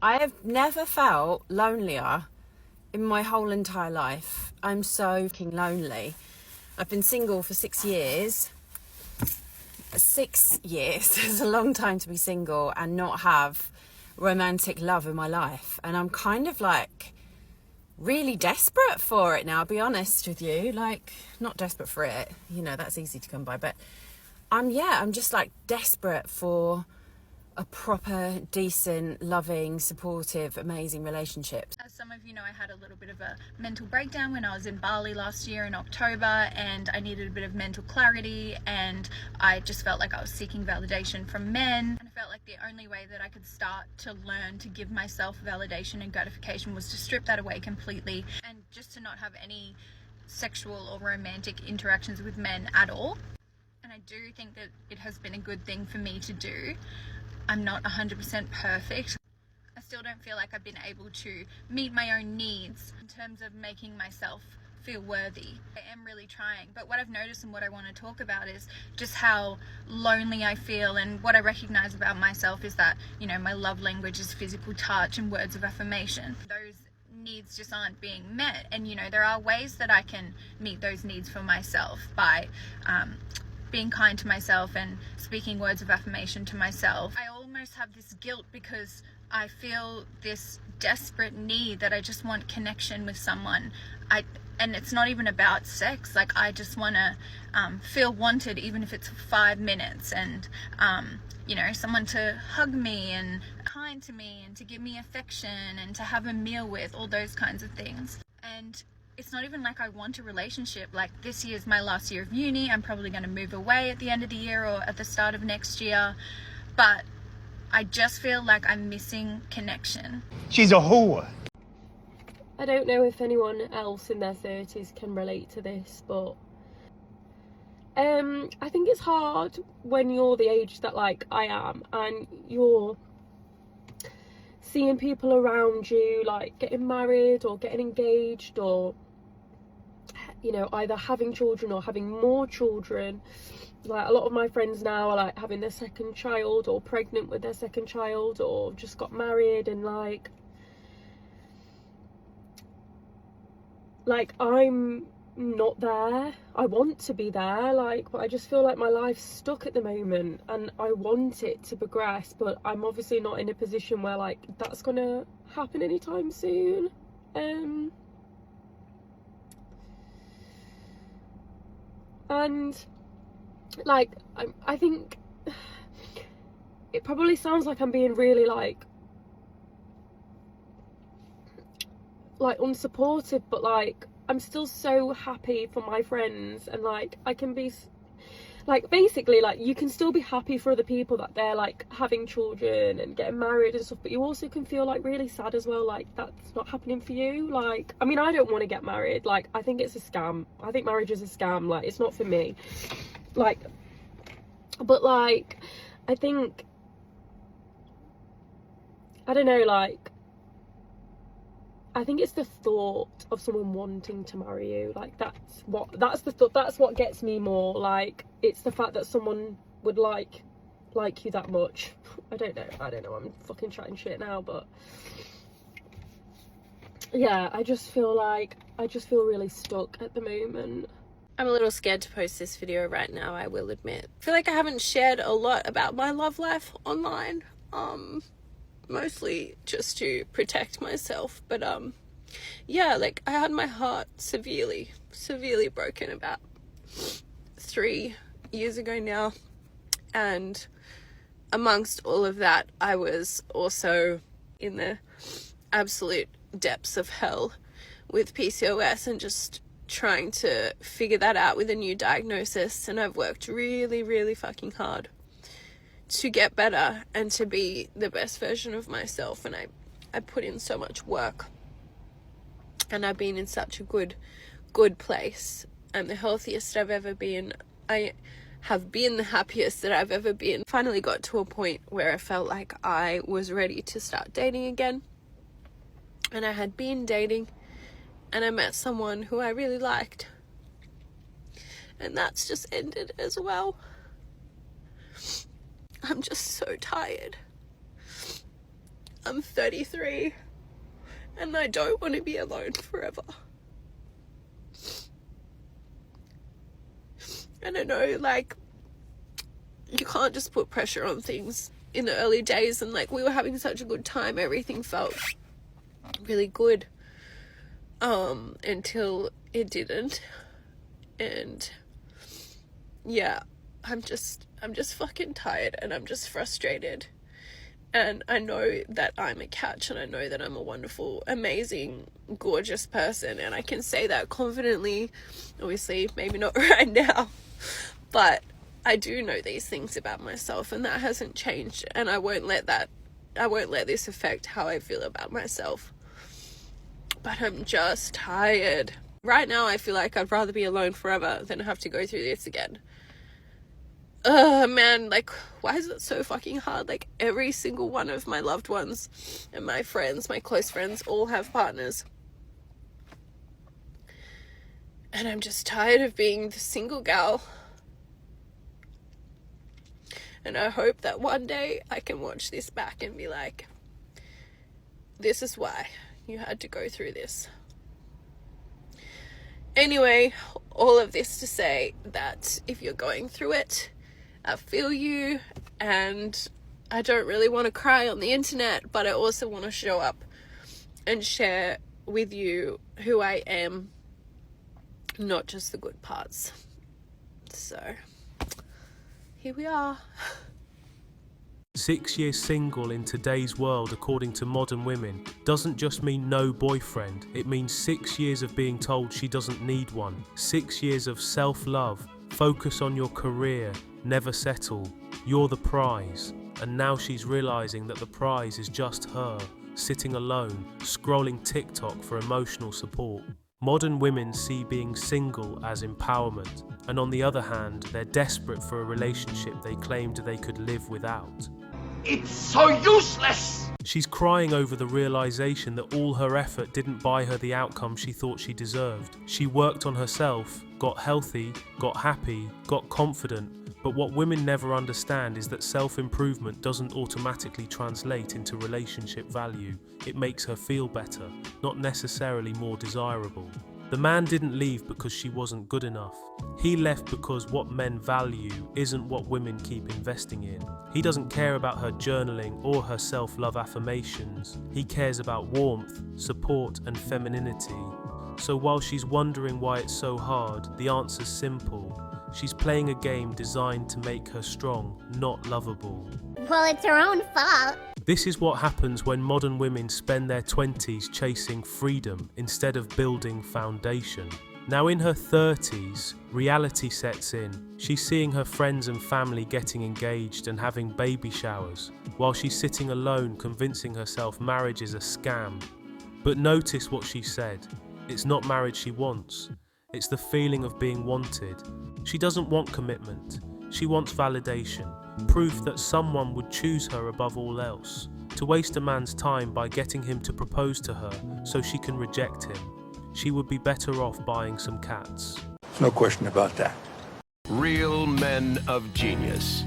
I have never felt lonelier in my whole entire life. I'm so fucking lonely. I've been single for 6 years. 6 years is a long time to be single and not have romantic love in my life. And I'm kind of like really desperate for it now, I'll be honest with you. Like, not desperate for it, you know, that's easy to come by, but I'm just like desperate for a proper, decent, loving, supportive, amazing relationship. As some of you know, I had a little bit of a mental breakdown when I was in Bali last year in October, and I needed a bit of mental clarity, and I just felt like I was seeking validation from men, and I felt like the only way that I could start to learn to give myself validation and gratification was to strip that away completely and just to not have any sexual or romantic interactions with men at all. And I do think that it has been a good thing for me to do. I'm not 100% perfect. I still don't feel like I've been able to meet my own needs in terms of making myself feel worthy. I am really trying, but what I've noticed and what I want to talk about is just how lonely I feel, and what I recognize about myself is that, you know, my love language is physical touch and words of affirmation. Those needs just aren't being met, and you know, there are ways that I can meet those needs for myself by being kind to myself and speaking words of affirmation to myself. I almost have this guilt because I feel this desperate need that I just want connection with someone. And it's not even about sex. Like, I just want to feel wanted, even if it's for 5 minutes, and you know, someone to hug me and kind to me and to give me affection and to have a meal with, all those kinds of things. And it's not even like I want a relationship. Like, this year's my last year of uni. I'm probably going to move away at the end of the year or at the start of next year. But I just feel like I'm missing connection. She's a whore. I don't know if anyone else in their 30s can relate to this, but I think it's hard when you're the age that like I am, and you're seeing people around you like getting married or getting engaged, or you know, either having children or having more children. Like, a lot of my friends now are like having their second child or pregnant with their second child or just got married, and like I'm not there. I want to be there, like, but I just feel like my life's stuck at the moment and I want it to progress, but I'm obviously not in a position where like that's gonna happen anytime soon. And like I think it probably sounds like I'm being really like unsupportive, but like I'm still so happy for my friends, and like I can be like, basically, like, you can still be happy for other people that they're like having children and getting married and stuff, but you also can feel like really sad as well, like that's not happening for you. Like, I mean, I don't want to get married. Like, I think it's a scam. I think marriage is a scam. Like, it's not for me. Like, but like, I think, I don't know, like, I think it's the thought of someone wanting to marry you. Like, that's what gets me more. Like, it's the fact that someone would like you that much. I don't know, I'm fucking chatting shit now, but yeah, I just feel really stuck at the moment. I'm a little scared to post this video right now, I will admit. I feel like I haven't shared a lot about my love life online. Mostly just to protect myself, but yeah, like, I had my heart severely broken about 3 years ago now, and amongst all of that, I was also in the absolute depths of hell with PCOS and just trying to figure that out with a new diagnosis, and I've worked really fucking hard to get better and to be the best version of myself, and I put in so much work, and I've been in such a good place. I'm the healthiest I've ever been. I have been the happiest that I've ever been. Finally got to a point where I felt like I was ready to start dating again, and I had been dating, and I met someone who I really liked, and that's just ended as well. I'm just so tired. I'm 33 and I don't want to be alone forever. And I know, like, you can't just put pressure on things in the early days, and like, we were having such a good time, everything felt really good until it didn't. And yeah, I'm just fucking tired, and I'm just frustrated. And I know that I'm a catch, and I know that I'm a wonderful, amazing, gorgeous person, and I can say that confidently. Obviously, maybe not right now, but I do know these things about myself, and that hasn't changed, and I won't let this affect how I feel about myself. But I'm just tired. Right now, I feel like I'd rather be alone forever than have to go through this again. Man, like, why is it so fucking hard? Like, every single one of my loved ones and my friends, my close friends, all have partners. And I'm just tired of being the single gal. And I hope that one day I can watch this back and be like, this is why you had to go through this. Anyway, all of this to say that if you're going through it, I feel you, and I don't really want to cry on the internet, but I also want to show up and share with you who I am, not just the good parts. So, here we are. 6 years single in today's world, according to modern women, doesn't just mean no boyfriend. It means 6 years of being told she doesn't need one. 6 years of self-love, focus on your career, never settle. You're the prize. And now she's realizing that the prize is just her, sitting alone, scrolling TikTok for emotional support. Modern women see being single as empowerment, and on the other hand, they're desperate for a relationship they claimed they could live without. It's so useless! She's crying over the realization that all her effort didn't buy her the outcome she thought she deserved. She worked on herself, got healthy, got happy, got confident, but what women never understand is that self-improvement doesn't automatically translate into relationship value. It makes her feel better, not necessarily more desirable. The man didn't leave because she wasn't good enough. He left because what men value isn't what women keep investing in. He doesn't care about her journaling or her self-love affirmations. He cares about warmth, support, and femininity. So while she's wondering why it's so hard, the answer's simple. She's playing a game designed to make her strong, not lovable. Well, it's her own fault. This is what happens when modern women spend their 20s chasing freedom instead of building foundation. Now in her 30s, reality sets in. She's seeing her friends and family getting engaged and having baby showers, while she's sitting alone convincing herself marriage is a scam. But notice what she said. It's not marriage she wants. It's the feeling of being wanted. She doesn't want commitment. She wants validation, proof that someone would choose her above all else. To waste a man's time by getting him to propose to her so she can reject him, she would be better off buying some cats. No question about that. Real men of genius.